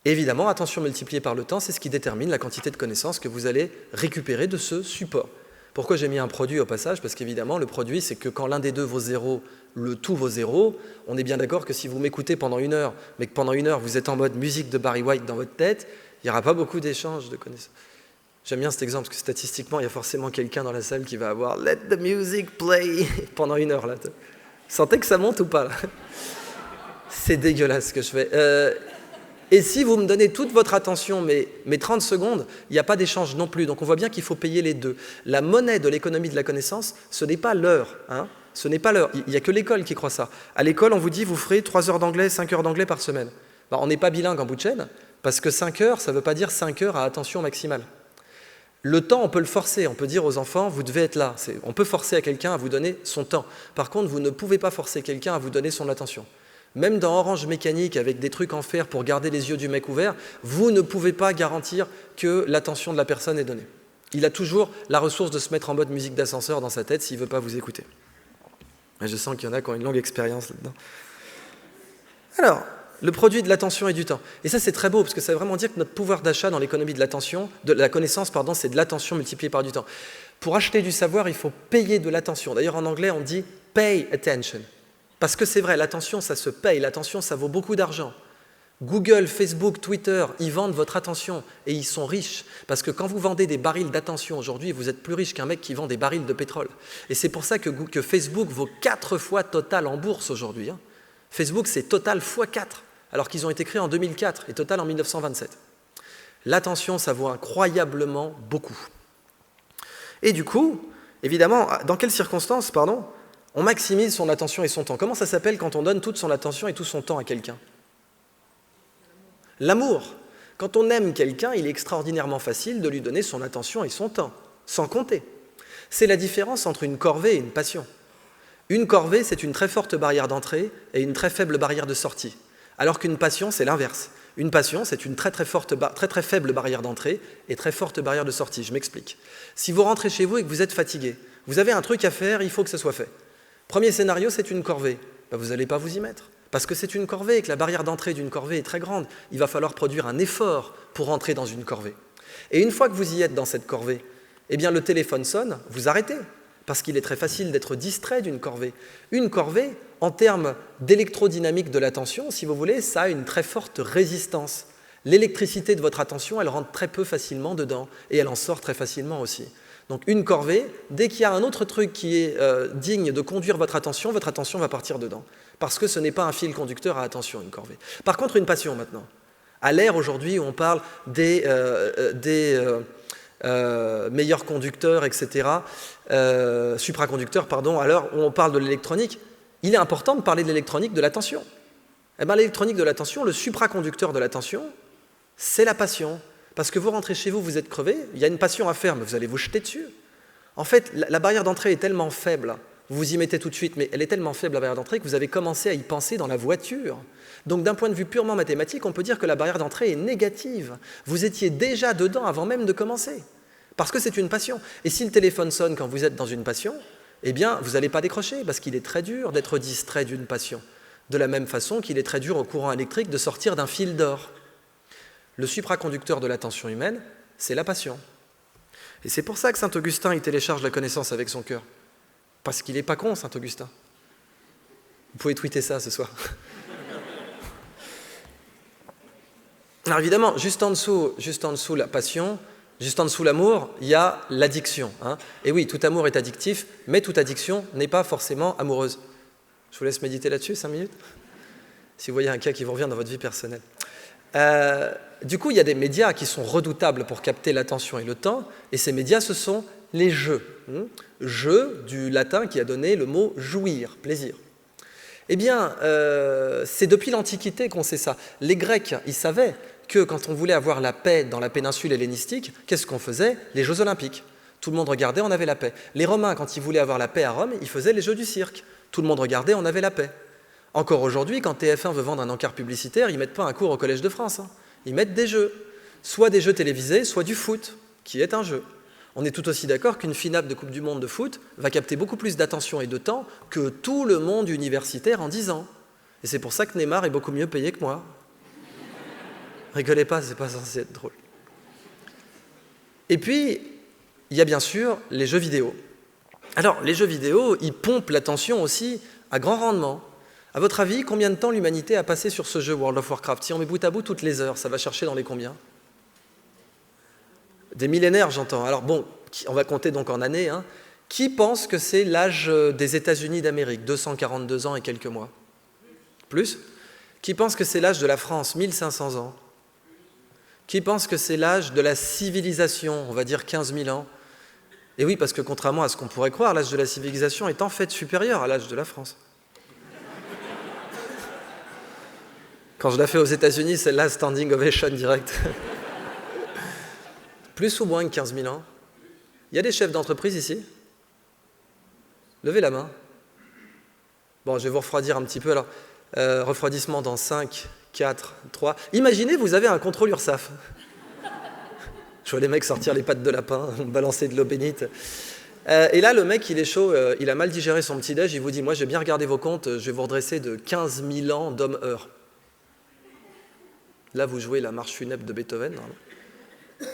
Et évidemment, attention multipliée par le temps, c'est ce qui détermine la quantité de connaissances que vous allez récupérer de ce support. Pourquoi j'ai mis un produit au passage? Parce qu'évidemment, le produit, c'est que quand l'un des deux vaut 0, le tout vaut 0. On est bien d'accord que si vous m'écoutez pendant 1 heure, mais que pendant 1 heure, vous êtes en mode musique de Barry White dans votre tête, il n'y aura pas beaucoup d'échanges de connaissances. J'aime bien cet exemple, parce que statistiquement, il y a forcément quelqu'un dans la salle qui va avoir « Let the music play » pendant 1 heure. Là. Vous sentez que ça monte ou pas là? C'est dégueulasse ce que je fais. Et si vous me donnez toute votre attention, mais 30 secondes, il n'y a pas d'échange non plus. Donc on voit bien qu'il faut payer les deux. La monnaie de l'économie de la connaissance, ce n'est pas l'heure. Hein. Ce n'est pas l'heure. Il n'y a que l'école qui croit ça. À l'école, on vous dit, vous ferez 3 heures d'anglais, 5 heures d'anglais par semaine. Ben, on n'est pas bilingue en bout de chaîne, parce que 5 heures, ça ne veut pas dire 5 heures à attention maximale. Le temps, on peut le forcer. On peut dire aux enfants, vous devez être là. On peut forcer à quelqu'un à vous donner son temps. Par contre, vous ne pouvez pas forcer quelqu'un à vous donner son attention. Même dans Orange Mécanique, avec des trucs en fer pour garder les yeux du mec ouverts, vous ne pouvez pas garantir que l'attention de la personne est donnée. Il a toujours la ressource de se mettre en mode musique d'ascenseur dans sa tête s'il ne veut pas vous écouter. Et je sens qu'il y en a qui ont une longue expérience là-dedans. Alors, le produit de l'attention et du temps. Et ça, c'est très beau, parce que ça veut vraiment dire que notre pouvoir d'achat dans l'économie de l'attention, de la connaissance, pardon, c'est de l'attention multipliée par du temps. Pour acheter du savoir, il faut payer de l'attention. D'ailleurs, en anglais, on dit « pay attention ». Parce que c'est vrai, l'attention, ça se paye, l'attention, ça vaut beaucoup d'argent. Google, Facebook, Twitter, ils vendent votre attention et ils sont riches. Parce que quand vous vendez des barils d'attention aujourd'hui, vous êtes plus riche qu'un mec qui vend des barils de pétrole. Et c'est pour ça que Facebook vaut 4 fois Total en bourse aujourd'hui. Hein. Facebook, c'est Total x 4, alors qu'ils ont été créés en 2004 et Total en 1927. L'attention, ça vaut incroyablement beaucoup. Et du coup, évidemment, dans quelles circonstances, on maximise son attention et son temps. Comment ça s'appelle quand on donne toute son attention et tout son temps à quelqu'un? L'amour. Quand on aime quelqu'un, il est extraordinairement facile de lui donner son attention et son temps, sans compter. C'est la différence entre une corvée et une passion. Une corvée, c'est une très forte barrière d'entrée et une très faible barrière de sortie. Alors qu'une passion, c'est l'inverse. Une passion, c'est une très faible barrière d'entrée et très forte barrière de sortie. Je m'explique. Si vous rentrez chez vous et que vous êtes fatigué, vous avez un truc à faire, il faut que ce soit fait. Premier scénario, c'est une corvée. Ben, vous n'allez pas vous y mettre. Parce que c'est une corvée et que la barrière d'entrée d'une corvée est très grande. Il va falloir produire un effort pour entrer dans une corvée. Et une fois que vous y êtes dans cette corvée, eh bien le téléphone sonne, vous arrêtez. Parce qu'il est très facile d'être distrait d'une corvée. Une corvée, en termes d'électrodynamique de l'attention, si vous voulez, ça a une très forte résistance. L'électricité de votre attention, elle rentre très peu facilement dedans et elle en sort très facilement aussi. Donc une corvée, dès qu'il y a un autre truc qui est digne de conduire votre attention va partir dedans. Parce que ce n'est pas un fil conducteur à attention, une corvée. Par contre, une passion maintenant. À l'ère aujourd'hui où on parle des meilleurs conducteurs, etc., supraconducteurs, pardon, à l'heure où on parle de l'électronique, il est important de parler de l'électronique de l'attention. Eh bien, l'électronique de l'attention, le supraconducteur de l'attention, c'est la passion. Parce que vous rentrez chez vous, vous êtes crevé, il y a une passion à faire, mais vous allez vous jeter dessus. En fait, la barrière d'entrée est tellement faible, vous vous y mettez tout de suite, mais elle est tellement faible, la barrière d'entrée, que vous avez commencé à y penser dans la voiture. Donc d'un point de vue purement mathématique, on peut dire que la barrière d'entrée est négative. Vous étiez déjà dedans avant même de commencer. Parce que c'est une passion. Et si le téléphone sonne quand vous êtes dans une passion, eh bien, vous n'allez pas décrocher, parce qu'il est très dur d'être distrait d'une passion. De la même façon qu'il est très dur au courant électrique de sortir d'un fil d'or. Le supraconducteur de l'attention humaine, c'est la passion. Et c'est pour ça que saint Augustin, il télécharge la connaissance avec son cœur. Parce qu'il n'est pas con, saint Augustin. Vous pouvez tweeter ça ce soir. Alors évidemment, juste en dessous la passion, juste en dessous l'amour, il y a l'addiction. Hein. Et oui, tout amour est addictif, mais toute addiction n'est pas forcément amoureuse. Je vous laisse méditer là-dessus, 5 minutes. Si vous voyez un cas qui vous revient dans votre vie personnelle. Du coup, il y a des médias qui sont redoutables pour capter l'attention et le temps, et ces médias, ce sont les jeux. Jeu, du latin qui a donné le mot jouir, plaisir. Eh bien, c'est depuis l'Antiquité qu'on sait ça. Les Grecs, ils savaient que quand on voulait avoir la paix dans la péninsule hellénistique, qu'est-ce qu'on faisait? Les Jeux Olympiques. Tout le monde regardait, on avait la paix. Les Romains, quand ils voulaient avoir la paix à Rome, ils faisaient les Jeux du cirque. Tout le monde regardait, on avait la paix. Encore aujourd'hui, quand TF1 veut vendre un encart publicitaire, ils ne mettent pas un cours au Collège de France. Hein. Ils mettent des jeux. Soit des jeux télévisés, soit du foot, qui est un jeu. On est tout aussi d'accord qu'une finale de Coupe du Monde de foot va capter beaucoup plus d'attention et de temps que tout le monde universitaire en 10 ans. Et c'est pour ça que Neymar est beaucoup mieux payé que moi. Rigolez pas, c'est pas censé être drôle. Et puis, il y a bien sûr les jeux vidéo. Alors, les jeux vidéo, ils pompent l'attention aussi à grand rendement. À votre avis, combien de temps l'humanité a passé sur ce jeu World of Warcraft? Si on met bout à bout toutes les heures, ça va chercher dans les combien? Des millénaires, j'entends. Alors bon, on va compter donc en années. Hein. Qui pense que c'est l'âge des États-Unis d'Amérique, 242 ans et quelques mois? Plus? Qui pense que c'est l'âge de la France, 1500 ans? Qui pense que c'est l'âge de la civilisation, on va dire 15 000 ans? Et oui, parce que contrairement à ce qu'on pourrait croire, l'âge de la civilisation est en fait supérieur à l'âge de la France. Quand je la fais aux États-Unis, c'est là standing ovation direct. Plus ou moins que 15 000 ans? Il y a des chefs d'entreprise ici? Levez la main. Bon, je vais vous refroidir un petit peu. Alors, refroidissement dans 5, 4, 3. Imaginez, vous avez un contrôle URSAF. Je vois les mecs sortir les pattes de lapin, balancer de l'eau bénite. Et là, le mec, il est chaud, il a mal digéré son petit-déj, il vous dit, moi, j'ai bien regardé vos comptes, je vais vous redresser de 15 000 ans d'homme-heure. Là, vous jouez la marche funèbre de Beethoven.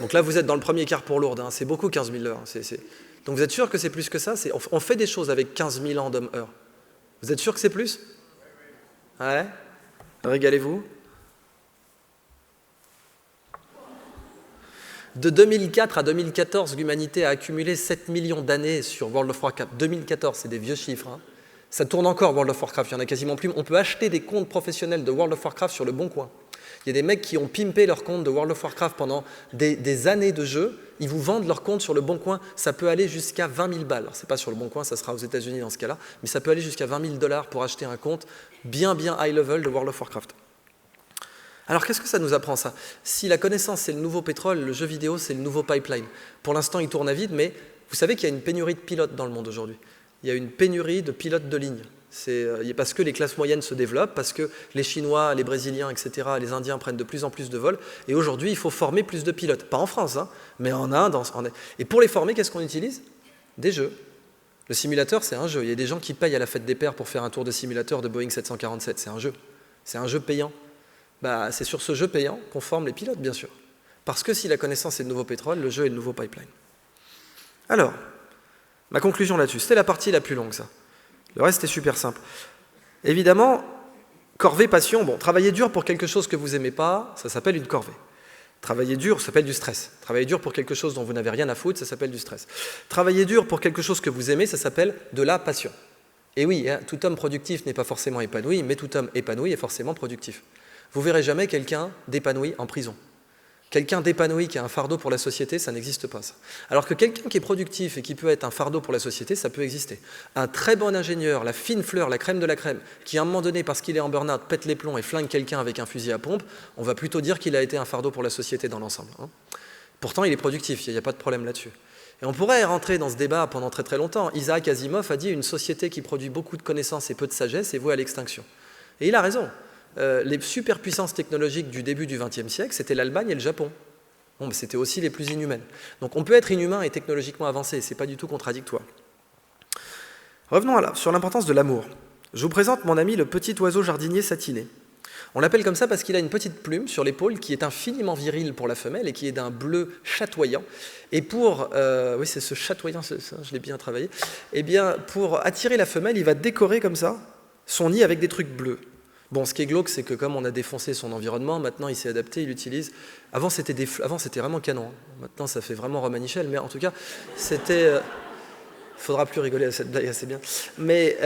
Donc là, vous êtes dans le premier quart pour Lourdes, hein. C'est beaucoup 15 000 heures. Donc vous êtes sûr que c'est plus que ça? On fait des choses avec 15 000 ans d'homme-heure. Vous êtes sûr que c'est plus? Ouais. Régalez-vous. De 2004 à 2014, l'humanité a accumulé 7 millions d'années sur World of Warcraft. 2014, c'est des vieux chiffres. Hein. Ça tourne encore, World of Warcraft, il y en a quasiment plus. On peut acheter des comptes professionnels de World of Warcraft sur le Bon Coin. Il y a des mecs qui ont pimpé leur compte de World of Warcraft pendant des années de jeu. Ils vous vendent leur compte sur le Bon Coin. Ça peut aller jusqu'à 20 000 balles. Alors, c'est pas sur le Bon Coin, ça sera aux États-Unis dans ce cas-là. Mais ça peut aller jusqu'à 20 000 $ pour acheter un compte bien high level de World of Warcraft. Alors, qu'est-ce que ça nous apprend, ça? Si la connaissance, c'est le nouveau pétrole, le jeu vidéo, c'est le nouveau pipeline. Pour l'instant, il tourne à vide, mais vous savez qu'il y a une pénurie de pilotes dans le monde aujourd'hui. Il y a une pénurie de pilotes de ligne. C'est parce que les classes moyennes se développent, parce que les Chinois, les Brésiliens, etc., les Indiens prennent de plus en plus de vols. Et aujourd'hui, il faut former plus de pilotes. Pas en France, hein, mais en Inde. Et pour les former, qu'est-ce qu'on utilise? Des jeux. Le simulateur, c'est un jeu. Il y a des gens qui payent à la fête des pères pour faire un tour de simulateur de Boeing 747. C'est un jeu. C'est un jeu payant. Bah, c'est sur ce jeu payant qu'on forme les pilotes, bien sûr. Parce que si la connaissance est le nouveau pétrole, le jeu est le nouveau pipeline. Alors, ma conclusion là-dessus, c'était la partie la plus longue, ça. Le reste est super simple. Évidemment, corvée, passion, bon, travailler dur pour quelque chose que vous n'aimez pas, ça s'appelle une corvée. Travailler dur, ça s'appelle du stress. Travailler dur pour quelque chose dont vous n'avez rien à foutre, ça s'appelle du stress. Travailler dur pour quelque chose que vous aimez, ça s'appelle de la passion. Et oui, hein, tout homme productif n'est pas forcément épanoui, mais tout homme épanoui est forcément productif. Vous verrez jamais quelqu'un d'épanoui en prison. Quelqu'un d'épanoui qui a un fardeau pour la société, ça n'existe pas, ça. Alors que quelqu'un qui est productif et qui peut être un fardeau pour la société, ça peut exister. Un très bon ingénieur, la fine fleur, la crème de la crème, qui à un moment donné, parce qu'il est en burn-out, pète les plombs et flingue quelqu'un avec un fusil à pompe, on va plutôt dire qu'il a été un fardeau pour la société dans l'ensemble. Hein. Pourtant, il est productif, il n'y a pas de problème là-dessus. Et on pourrait rentrer dans ce débat pendant très très longtemps. Isaac Asimov a dit une société qui produit beaucoup de connaissances et peu de sagesse est vouée à l'extinction. Et il a raison. Les superpuissances technologiques du début du XXe siècle, c'était l'Allemagne et le Japon. Bon, mais c'était aussi les plus inhumaines. Donc on peut être inhumain et technologiquement avancé, c'est pas du tout contradictoire. Revenons sur l'importance de l'amour. Je vous présente mon ami le petit oiseau jardinier satiné. On l'appelle comme ça parce qu'il a une petite plume sur l'épaule qui est infiniment virile pour la femelle et qui est d'un bleu chatoyant. Et oui, c'est ce chatoyant, ça, je l'ai bien travaillé. Eh bien, pour attirer la femelle, il va décorer comme ça son nid avec des trucs bleus. Bon, ce qui est glauque, c'est que comme on a défoncé son environnement, maintenant il s'est adapté, il utilise... Avant, c'était vraiment canon. Maintenant, ça fait vraiment Romanichel, mais en tout cas, c'était... Faudra plus rigoler à cette blague, c'est bien. Mais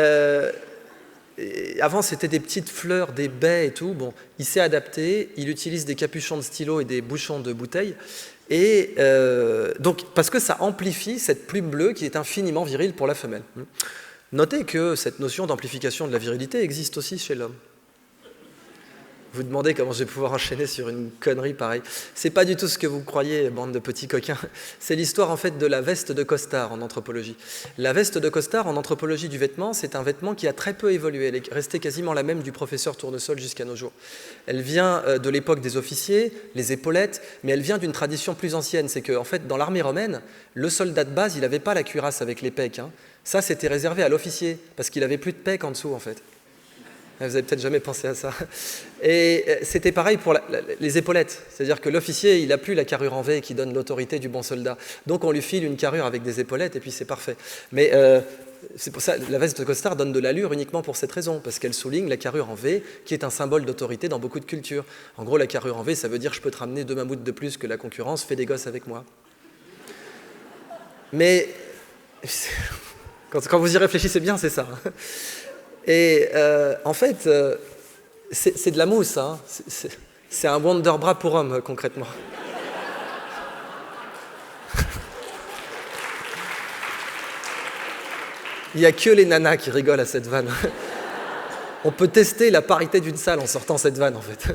avant, c'était des petites fleurs, des baies et tout. Bon, il s'est adapté, il utilise des capuchons de stylo et des bouchons de bouteilles. Et donc, parce que ça amplifie cette plume bleue qui est infiniment virile pour la femelle. Notez que cette notion d'amplification de la virilité existe aussi chez l'homme. Vous demandez comment je vais pouvoir enchaîner sur une connerie pareille. C'est pas du tout ce que vous croyez, bande de petits coquins. C'est l'histoire en fait de la veste de costard en anthropologie. La veste de costard en anthropologie du vêtement, c'est un vêtement qui a très peu évolué. Elle est restée quasiment la même du professeur Tournesol jusqu'à nos jours. Elle vient de l'époque des officiers, les épaulettes, mais elle vient d'une tradition plus ancienne. C'est que en fait, dans l'armée romaine, le soldat de base, il n'avait pas la cuirasse avec les pecs. Hein. Ça, c'était réservé à l'officier, parce qu'il n'avait plus de pecs en dessous en fait. Vous n'avez peut-être jamais pensé à ça. Et c'était pareil pour les épaulettes. C'est-à-dire que l'officier, il n'a plus la carrure en V qui donne l'autorité du bon soldat. Donc on lui file une carrure avec des épaulettes et puis c'est parfait. Mais c'est pour ça la veste de costard donne de l'allure uniquement pour cette raison, parce qu'elle souligne la carrure en V, qui est un symbole d'autorité dans beaucoup de cultures. En gros, la carrure en V, ça veut dire je peux te ramener 2 mammouths de plus que la concurrence, fais des gosses avec moi. Mais quand vous y réfléchissez bien, c'est ça. Et en fait, c'est de la mousse. Hein. C'est un Wonderbra pour homme, concrètement. Il n'y a que les nanas qui rigolent à cette vanne. On peut tester la parité d'une salle en sortant cette vanne, en fait.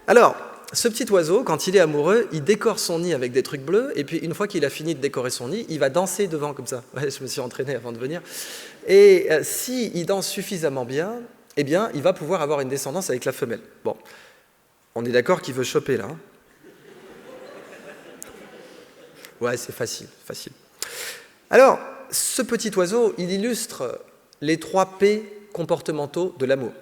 Alors, ce petit oiseau, quand il est amoureux, il décore son nid avec des trucs bleus, et puis une fois qu'il a fini de décorer son nid, il va danser devant, comme ça. Ouais, je me suis entraîné avant de venir. Et s'il danse suffisamment bien, eh bien, il va pouvoir avoir une descendance avec la femelle. Bon, on est d'accord qu'il veut choper, là. Hein. Ouais, c'est facile, facile. Alors, ce petit oiseau, il illustre les 3 P comportementaux de l'amour.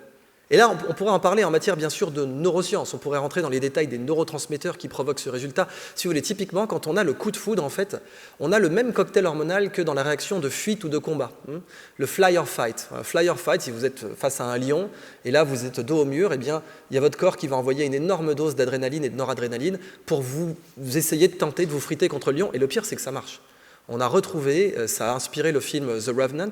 Et là, on pourrait en parler en matière, bien sûr, de neurosciences. On pourrait rentrer dans les détails des neurotransmetteurs qui provoquent ce résultat. Si vous voulez, typiquement, quand on a le coup de foudre, en fait, on a le même cocktail hormonal que dans la réaction de fuite ou de combat. Le fly or fight. Fly or fight, si vous êtes face à un lion, et là, vous êtes dos au mur, eh bien, il y a votre corps qui va envoyer une énorme dose d'adrénaline et de noradrénaline pour vous essayer de tenter de vous friter contre le lion. Et le pire, c'est que ça marche. On a retrouvé, ça a inspiré le film The Revenant,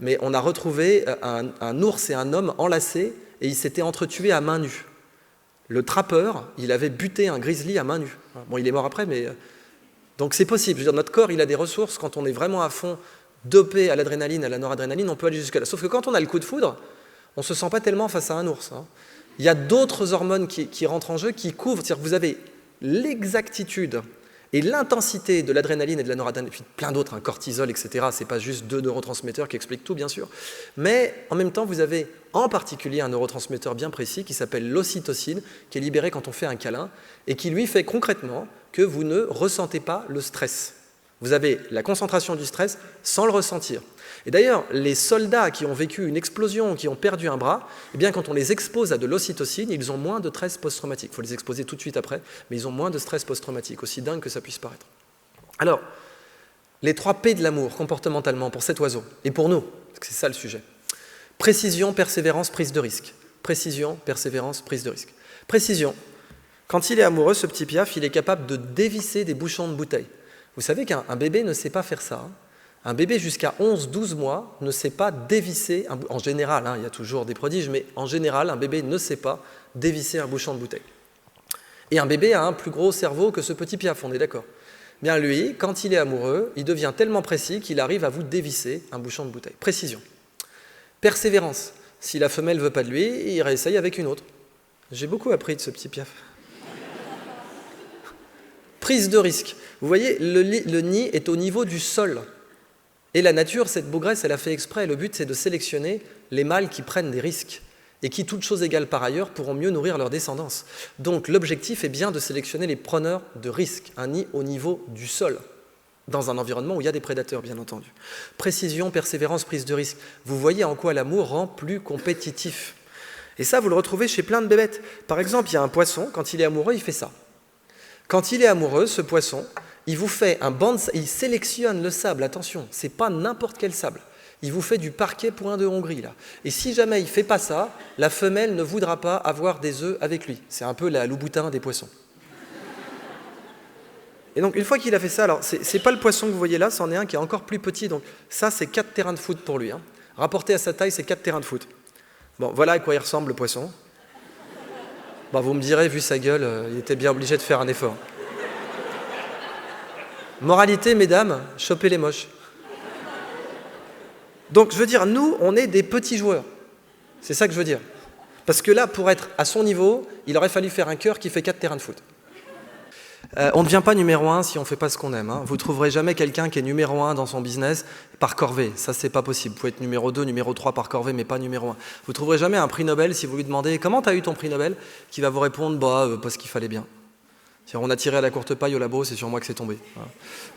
mais on a retrouvé un ours et un homme enlacés et ils s'étaient entretués à main nue. Le trappeur, il avait buté un grizzly à main nue. Bon, il est mort après, mais... Donc c'est possible. Je veux dire, notre corps, il a des ressources. Quand on est vraiment à fond dopé à l'adrénaline, à la noradrénaline, on peut aller jusque-là. Sauf que quand on a le coup de foudre, on ne se sent pas tellement face à un ours. Hein. Il y a d'autres hormones qui rentrent en jeu, qui couvrent. C'est-à-dire que vous avez l'exactitude et l'intensité de l'adrénaline et de la noradrénaline, et puis plein d'autres, cortisol, etc. Ce n'est pas juste 2 neurotransmetteurs qui expliquent tout, bien sûr. Mais en même temps, vous avez en particulier un neurotransmetteur bien précis qui s'appelle l'ocytocine, qui est libéré quand on fait un câlin, et qui lui fait concrètement que vous ne ressentez pas le stress. Vous avez la concentration du stress sans le ressentir. Et d'ailleurs, les soldats qui ont vécu une explosion, qui ont perdu un bras, eh bien, quand on les expose à de l'ocytocine, ils ont moins de stress post-traumatique. Il faut les exposer tout de suite après, mais ils ont moins de stress post-traumatique, aussi dingue que ça puisse paraître. Alors, les 3 P de l'amour, comportementalement, pour cet oiseau, et pour nous, parce que c'est ça le sujet. Précision, persévérance, prise de risque. Précision, persévérance, prise de risque. Précision. Quand il est amoureux, ce petit piaf, il est capable de dévisser des bouchons de bouteille. Vous savez qu'un bébé ne sait pas faire ça. Hein. Un bébé jusqu'à 11-12 mois ne sait pas dévisser, en général, hein, il y a toujours des prodiges, mais en général, un bébé ne sait pas dévisser un bouchon de bouteille. Et un bébé a un plus gros cerveau que ce petit piaf, on est d'accord. Bien lui, quand il est amoureux, il devient tellement précis qu'il arrive à vous dévisser un bouchon de bouteille. Précision. Persévérance. Si la femelle ne veut pas de lui, il réessaye avec une autre. J'ai beaucoup appris de ce petit piaf. Prise de risque. Vous voyez, le nid est au niveau du sol. Et la nature, cette bougresse, elle a fait exprès. Le but, c'est de sélectionner les mâles qui prennent des risques et qui, toutes choses égales par ailleurs, pourront mieux nourrir leur descendance. Donc l'objectif est bien de sélectionner les preneurs de risques, un nid au niveau du sol, dans un environnement où il y a des prédateurs, bien entendu. Précision, persévérance, prise de risque. Vous voyez en quoi l'amour rend plus compétitif. Et ça, vous le retrouvez chez plein de bébêtes. Par exemple, il y a un poisson, quand il est amoureux, il fait ça. Quand il est amoureux, ce poisson, il vous fait un banc il sélectionne le sable, attention, c'est pas n'importe quel sable. Il vous fait du parquet point de Hongrie, là. Et si jamais il ne fait pas ça, la femelle ne voudra pas avoir des œufs avec lui. C'est un peu la Louboutin des poissons. Et donc, une fois qu'il a fait ça, alors, c'est pas le poisson que vous voyez là, c'en est un qui est encore plus petit. Donc, ça, c'est 4 terrains de foot pour lui. Hein. Rapporté à sa taille, c'est 4 terrains de foot. Bon, voilà à quoi il ressemble, le poisson. Bon, vous me direz, vu sa gueule, il était bien obligé de faire un effort. Moralité, mesdames, chopez les moches. Donc, je veux dire, nous, on est des petits joueurs. C'est ça que je veux dire. Parce que là, pour être à son niveau, il aurait fallu faire un cœur qui fait 4 terrains de foot. On ne devient pas numéro 1 si on ne fait pas ce qu'on aime. Hein. Vous ne trouverez jamais quelqu'un qui est numéro 1 dans son business par corvée. Ça, c'est pas possible. Vous pouvez être numéro 2, numéro 3 par corvée, mais pas numéro 1. Vous ne trouverez jamais un prix Nobel si vous lui demandez « Comment tu as eu ton prix Nobel ?» qui va vous répondre « parce qu'il fallait bien ». On a tiré à la courte paille au labo, c'est sur moi que c'est tombé.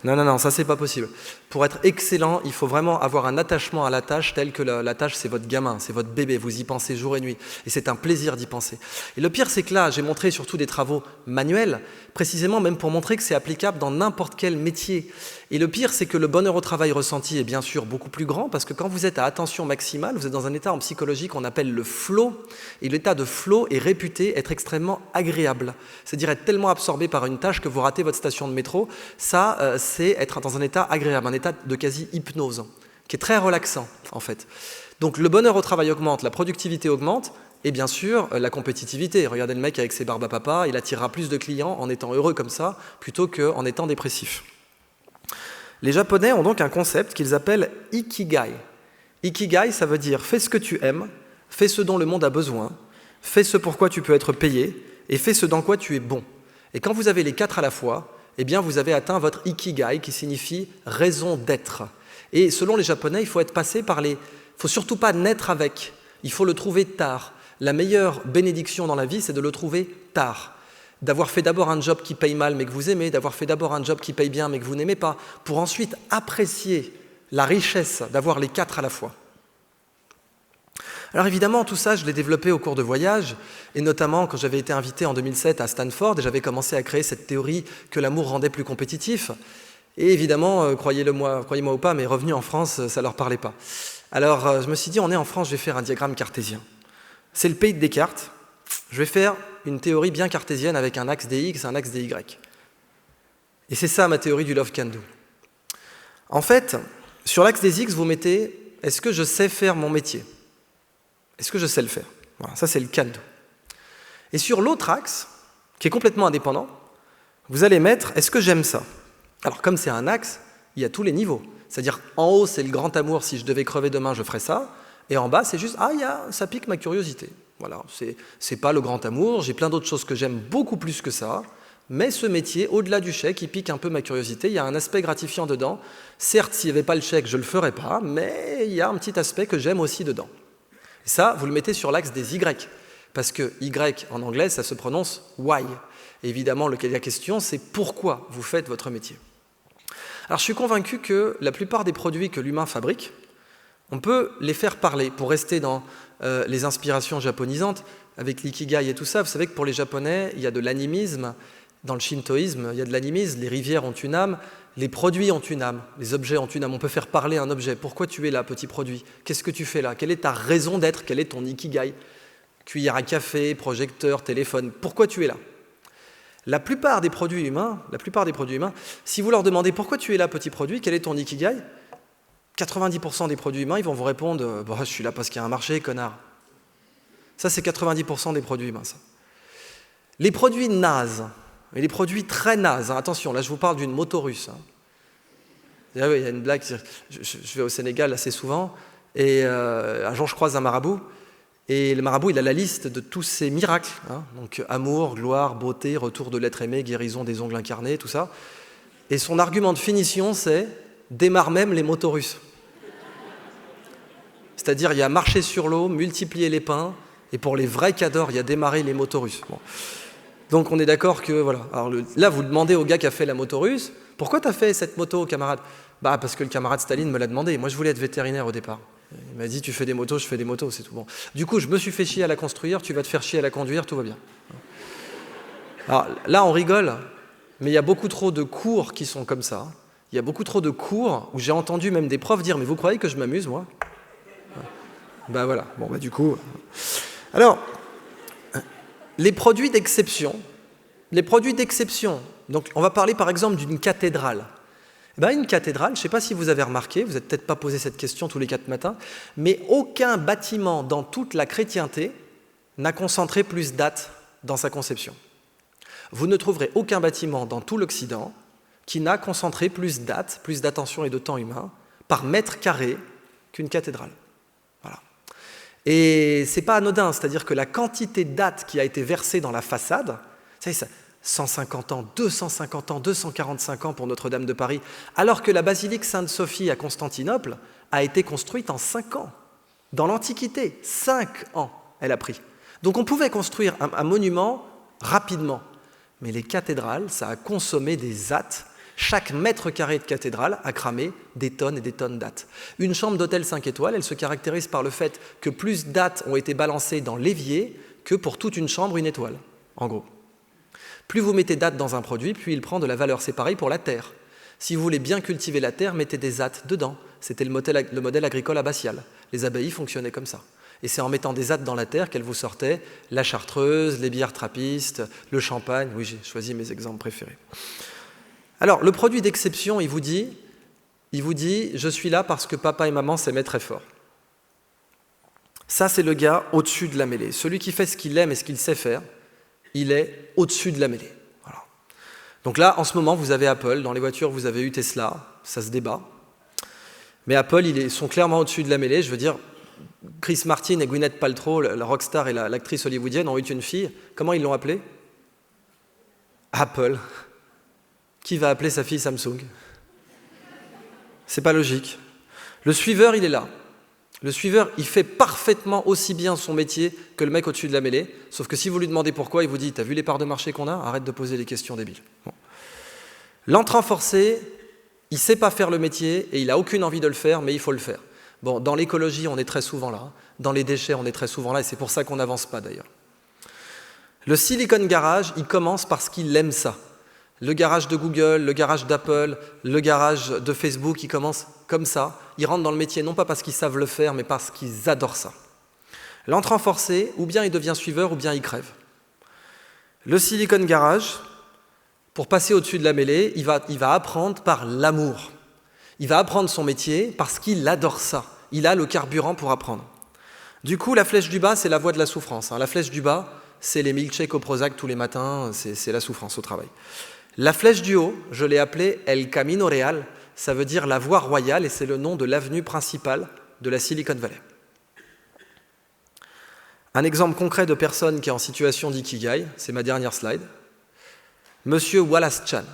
Non, ça c'est pas possible. Pour être excellent, il faut vraiment avoir un attachement à la tâche tel que la tâche c'est votre gamin, c'est votre bébé, vous y pensez jour et nuit. Et c'est un plaisir d'y penser. Et le pire c'est que là, j'ai montré surtout des travaux manuels, précisément même pour montrer que c'est applicable dans n'importe quel métier. Et le pire c'est que le bonheur au travail ressenti est bien sûr beaucoup plus grand parce que quand vous êtes à attention maximale, vous êtes dans un état en psychologie qu'on appelle le flow. Et l'état de flow est réputé être extrêmement agréable. C'est-à-dire être tellement absorbé par une tâche que vous ratez votre station de métro, ça c'est être dans un état agréable, un état de quasi-hypnose, qui est très relaxant en fait. Donc le bonheur au travail augmente, la productivité augmente, et bien sûr la compétitivité. Regardez le mec avec ses barbes à papa, il attirera plus de clients en étant heureux comme ça, plutôt qu'en étant dépressif. Les Japonais ont donc un concept qu'ils appellent Ikigai. Ikigai, ça veut dire fais ce que tu aimes, fais ce dont le monde a besoin, fais ce pour quoi tu peux être payé, et fais ce dans quoi tu es bon. Et quand vous avez les 4 à la fois, eh bien vous avez atteint votre Ikigai qui signifie raison d'être. Et selon les Japonais, il faut être passé par les... Il ne faut surtout pas naître avec, il faut le trouver tard. La meilleure bénédiction dans la vie, c'est de le trouver tard. D'avoir fait d'abord un job qui paye mal mais que vous aimez, d'avoir fait d'abord un job qui paye bien mais que vous n'aimez pas, pour ensuite apprécier la richesse d'avoir les 4 à la fois. Alors évidemment, tout ça, je l'ai développé au cours de voyages, et notamment quand j'avais été invité en 2007 à Stanford, et j'avais commencé à créer cette théorie que l'amour rendait plus compétitif. Et évidemment, croyez-moi ou pas, mes revenus en France, ça ne leur parlait pas. Alors je me suis dit, on est en France, je vais faire un diagramme cartésien. C'est le pays de Descartes, je vais faire une théorie bien cartésienne avec un axe des X et un axe des Y. Et c'est ça ma théorie du love can do. En fait, sur l'axe des X, vous mettez, est-ce que je sais faire mon métier ? Est-ce que je sais le faire ? Voilà, ça c'est le can do. Et sur l'autre axe, qui est complètement indépendant, vous allez mettre, est-ce que j'aime ça ? Alors comme c'est un axe, il y a tous les niveaux. C'est-à-dire en haut c'est le grand amour, si je devais crever demain je ferais ça, et en bas c'est juste, ça pique ma curiosité. Voilà, c'est pas le grand amour, j'ai plein d'autres choses que j'aime beaucoup plus que ça, mais ce métier, au-delà du chèque, il pique un peu ma curiosité, il y a un aspect gratifiant dedans. Certes, s'il n'y avait pas le chèque, je ne le ferais pas, mais il y a un petit aspect que j'aime aussi dedans. Et ça, vous le mettez sur l'axe des Y, parce que Y en anglais, ça se prononce why. Et évidemment, la question, c'est pourquoi vous faites votre métier. Alors, je suis convaincu que la plupart des produits que l'humain fabrique, on peut les faire parler pour rester dans les inspirations japonisantes, avec l'ikigai et tout ça. Vous savez que pour les Japonais, il y a de l'animisme. Dans le shintoïsme, il y a de l'animisme, les rivières ont une âme, les produits ont une âme, les objets ont une âme. On peut faire parler un objet. Pourquoi tu es là, petit produit ? Qu'est-ce que tu fais là ? Quelle est ta raison d'être ? Quel est ton ikigai ? Cuillère à café, projecteur, téléphone. Pourquoi tu es là ? La plupart des produits humains, si vous leur demandez pourquoi tu es là, petit produit, quel est ton ikigai ? 90% des produits humains, ils vont vous répondre je suis là parce qu'il y a un marché, connard. Ça, c'est 90% des produits humains, ça. Les produits nazes, et les produits très nazes, attention, là je vous parle d'une moto russe. Il y a une blague, je vais au Sénégal assez souvent, et un jour je croise un marabout, et le marabout il a la liste de tous ces miracles, donc amour, gloire, beauté, retour de l'être aimé, guérison des ongles incarnés, tout ça. Et son argument de finition c'est « démarre même les motos russes ». C'est-à-dire il y a marcher sur l'eau, multiplier les pains, et pour les vrais cadors, il y a démarrer les motos russes. Bon. Donc on est d'accord que, voilà. Alors là, vous demandez au gars qui a fait la moto russe, pourquoi tu as fait cette moto, camarade ? Parce que le camarade Staline me l'a demandé. Moi, je voulais être vétérinaire au départ. Il m'a dit, tu fais des motos, je fais des motos, c'est tout. Bon. Du coup, je me suis fait chier à la construire, tu vas te faire chier à la conduire, tout va bien. Alors là, on rigole, mais il y a beaucoup trop de cours qui sont comme ça. Il y a beaucoup trop de cours où j'ai entendu même des profs dire, mais vous croyez que je m'amuse, moi ? Voilà. Du coup... Alors... Les produits d'exception, donc on va parler par exemple d'une cathédrale. Une cathédrale, je ne sais pas si vous avez remarqué, vous n'êtes peut-être pas posé cette question tous les 4 matins, mais aucun bâtiment dans toute la chrétienté n'a concentré plus d'âme dans sa conception. Vous ne trouverez aucun bâtiment dans tout l'Occident qui n'a concentré plus d'attention et de temps humain par mètre carré qu'une cathédrale. Voilà. Et c'est pas anodin, c'est-à-dire que la quantité d'âme qui a été versée dans la façade, ça, 150 ans, 250 ans, 245 ans pour Notre-Dame de Paris, alors que la basilique Sainte-Sophie à Constantinople a été construite en 5 ans. Dans l'Antiquité, 5 ans elle a pris. Donc on pouvait construire un monument rapidement. Mais les cathédrales, ça a consommé des attes. Chaque mètre carré de cathédrale a cramé des tonnes et des tonnes d'attes. Une chambre d'hôtel 5 étoiles, elle se caractérise par le fait que plus d'attes ont été balancées dans l'évier que pour toute une chambre, une étoile, en gros. Plus vous mettez d'attes dans un produit, plus il prend de la valeur. C'est pareil pour la terre. Si vous voulez bien cultiver la terre, mettez des attes dedans. C'était le modèle agricole abbatial. Les abbayes fonctionnaient comme ça. Et c'est en mettant des attes dans la terre qu'elles vous sortaient la chartreuse, les bières trappistes, le champagne. Oui, j'ai choisi mes exemples préférés. Alors, le produit d'exception, il vous dit, je suis là parce que papa et maman s'aimaient très fort. Ça, c'est le gars au-dessus de la mêlée. Celui qui fait ce qu'il aime et ce qu'il sait faire, il est au-dessus de la mêlée. Voilà. Donc là, en ce moment, vous avez Apple. Dans les voitures, vous avez eu Tesla. Ça se débat. Mais Apple, ils sont clairement au-dessus de la mêlée. Je veux dire, Chris Martin et Gwyneth Paltrow, la rockstar et l'actrice hollywoodienne, ont eu une fille. Comment ils l'ont appelée? Apple. Qui va appeler sa fille Samsung? C'est pas logique. Le suiveur, il est là. Le suiveur, il fait parfaitement aussi bien son métier que le mec au-dessus de la mêlée, sauf que si vous lui demandez pourquoi, il vous dit « T'as vu les parts de marché qu'on a? Arrête de poser des questions débiles. » Bon. L'entrant forcé, il ne sait pas faire le métier et il n'a aucune envie de le faire, mais il faut le faire. Bon, dans l'écologie, on est très souvent là. Dans les déchets, on est très souvent là, et c'est pour ça qu'on n'avance pas d'ailleurs. Le Silicon Garage, il commence parce qu'il aime ça. Le garage de Google, le garage d'Apple, le garage de Facebook, ils commencent comme ça. Ils rentrent dans le métier non pas parce qu'ils savent le faire, mais parce qu'ils adorent ça. L'entrant forcé, ou bien il devient suiveur, ou bien il crève. Le Silicon Garage, pour passer au-dessus de la mêlée, il va apprendre par l'amour. Il va apprendre son métier parce qu'il adore ça. Il a le carburant pour apprendre. Du coup, la flèche du bas, c'est la voie de la souffrance. La flèche du bas, c'est les milkshakes au Prozac tous les matins, c'est la souffrance au travail. La flèche du haut, je l'ai appelée El Camino Real, ça veut dire la voie royale et c'est le nom de l'avenue principale de la Silicon Valley. Un exemple concret de personne qui est en situation d'ikigai, c'est ma dernière slide. Monsieur Wallace Chan.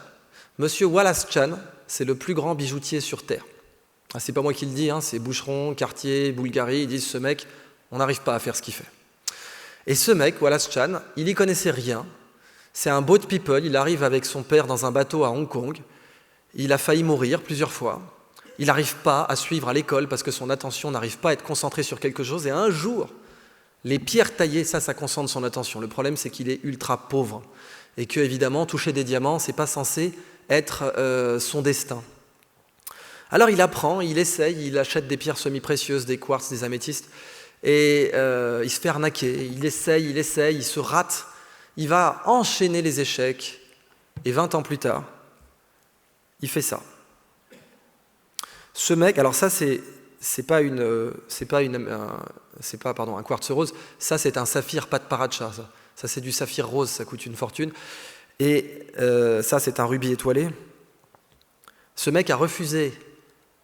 Monsieur Wallace Chan, c'est le plus grand bijoutier sur Terre. C'est pas moi qui le dis, c'est Boucheron, Cartier, Bulgari, ils disent ce mec, on n'arrive pas à faire ce qu'il fait. Et ce mec, Wallace Chan, il y connaissait rien. C'est un boat people, il arrive avec son père dans un bateau à Hong Kong. Il a failli mourir plusieurs fois. Il n'arrive pas à suivre à l'école parce que son attention n'arrive pas à être concentrée sur quelque chose. Et un jour, les pierres taillées, ça concentre son attention. Le problème, c'est qu'il est ultra pauvre. Et que, évidemment, toucher des diamants, c'est pas censé être son destin. Alors il apprend, il essaye, il achète des pierres semi-précieuses, des quartz, des améthystes. Et il se fait arnaquer. Il essaye, il se rate. Il va enchaîner les échecs, et 20 ans plus tard, il fait ça. Ce mec, alors ça c'est pas un quartz rose, ça c'est un saphir pas de paracha, ça c'est du saphir rose, ça coûte une fortune, et ça c'est un rubis étoilé. Ce mec a refusé,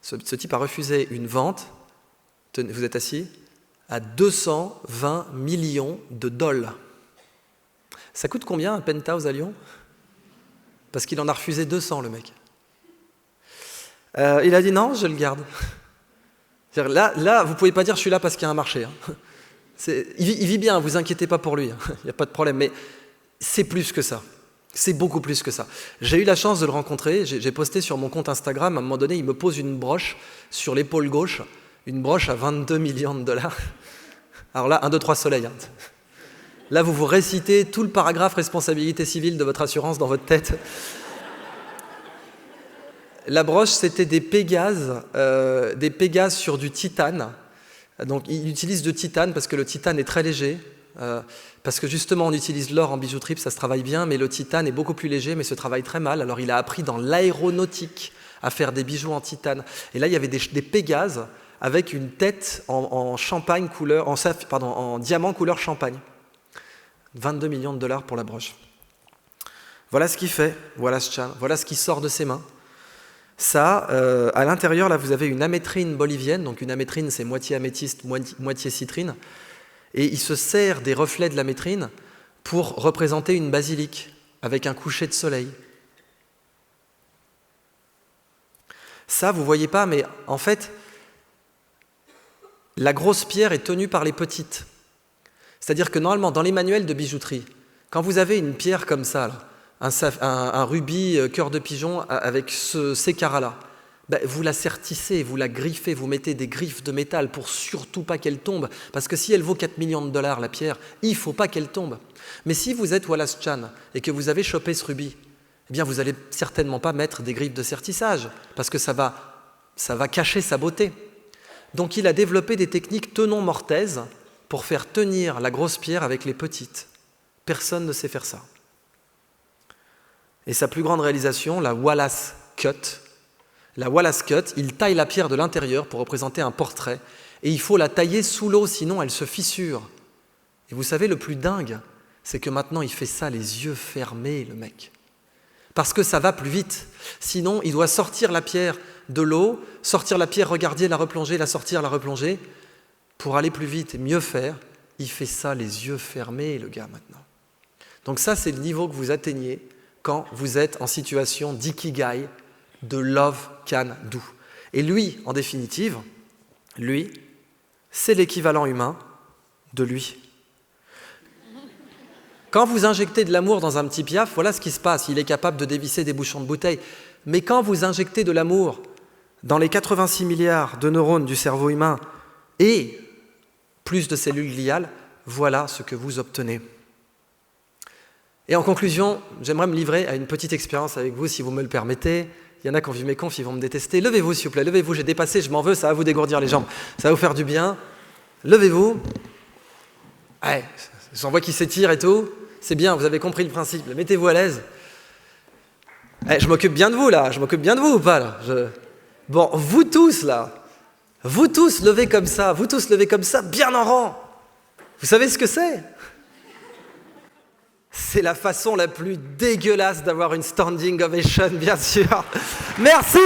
ce type a refusé une vente, vous êtes assis, à 220 millions de dollars. Ça coûte combien un penthouse à Lyon? Parce qu'il en a refusé 200, le mec. Il a dit non, je le garde. Là, vous ne pouvez pas dire je suis là parce qu'il y a un marché. Il vit bien, ne vous inquiétez pas pour lui, il n'y a pas de problème. Mais c'est plus que ça. C'est beaucoup plus que ça. J'ai eu la chance de le rencontrer, j'ai posté sur mon compte Instagram, à un moment donné, il me pose une broche sur l'épaule gauche, une broche à 22 millions de dollars. Alors là, 1, 2, 3 soleils. Là, vous récitez tout le paragraphe responsabilité civile de votre assurance dans votre tête. La broche, c'était des pégases sur du titane. Donc, il utilise du titane parce que le titane est très léger. Parce que justement, on utilise l'or en bijouterie, ça se travaille bien, mais le titane est beaucoup plus léger, mais se travaille très mal. Alors, il a appris dans l'aéronautique à faire des bijoux en titane. Et là, il y avait des pégases avec une tête en champagne en diamant couleur champagne. 22 millions de dollars pour la broche. Voilà ce qu'il fait, voilà ce qui sort de ses mains. Ça, à l'intérieur, là, vous avez une amétrine bolivienne. Donc une amétrine, c'est moitié améthyste, moitié citrine. Et il se sert des reflets de l'amétrine pour représenter une basilique avec un coucher de soleil. Ça, vous ne voyez pas, mais en fait, la grosse pierre est tenue par les petites. C'est-à-dire que normalement, dans les manuels de bijouterie, quand vous avez une pierre comme ça, là, un rubis cœur de pigeon avec ces carats-là. Vous la sertissez, vous la griffez, vous mettez des griffes de métal pour surtout pas qu'elle tombe. Parce que si elle vaut 4 millions de dollars la pierre, il ne faut pas qu'elle tombe. Mais si vous êtes Wallace Chan et que vous avez chopé ce rubis, eh bien vous n'allez certainement pas mettre des griffes de sertissage parce que ça va cacher sa beauté. Donc il a développé des techniques tenon-mortaises pour faire tenir la grosse pierre avec les petites. Personne ne sait faire ça. Et sa plus grande réalisation, la Wallace Cut, il taille la pierre de l'intérieur pour représenter un portrait et il faut la tailler sous l'eau, sinon elle se fissure. Et vous savez, le plus dingue, c'est que maintenant il fait ça les yeux fermés, le mec. Parce que ça va plus vite. Sinon, il doit sortir la pierre de l'eau, sortir la pierre, regarder, la replonger, la sortir, la replonger. Pour aller plus vite et mieux faire, il fait ça les yeux fermés, le gars, maintenant. Donc ça, c'est le niveau que vous atteignez quand vous êtes en situation d'ikigai, de love can do. Et lui, en définitive, c'est l'équivalent humain de lui. Quand vous injectez de l'amour dans un petit piaf, voilà ce qui se passe. Il est capable de dévisser des bouchons de bouteille. Mais quand vous injectez de l'amour dans les 86 milliards de neurones du cerveau humain et plus de cellules gliales, voilà ce que vous obtenez. Et en conclusion, j'aimerais me livrer à une petite expérience avec vous, si vous me le permettez. Il y en a qui ont vu mes confs, ils vont me détester. Levez-vous, s'il vous plaît, levez-vous, j'ai dépassé, je m'en veux, ça va vous dégourdir les jambes. Ça va vous faire du bien. Levez-vous. Ouais, j'en vois qui s'étirent et tout. C'est bien, vous avez compris le principe. Mettez-vous à l'aise. Je m'occupe bien de vous, là. Je m'occupe bien de vous ou pas, là? Bon, vous tous, là. Vous tous levez comme ça. Vous tous levez comme ça, bien en rang. Vous savez ce que c'est? C'est la façon la plus dégueulasse d'avoir une standing ovation, bien sûr. Merci.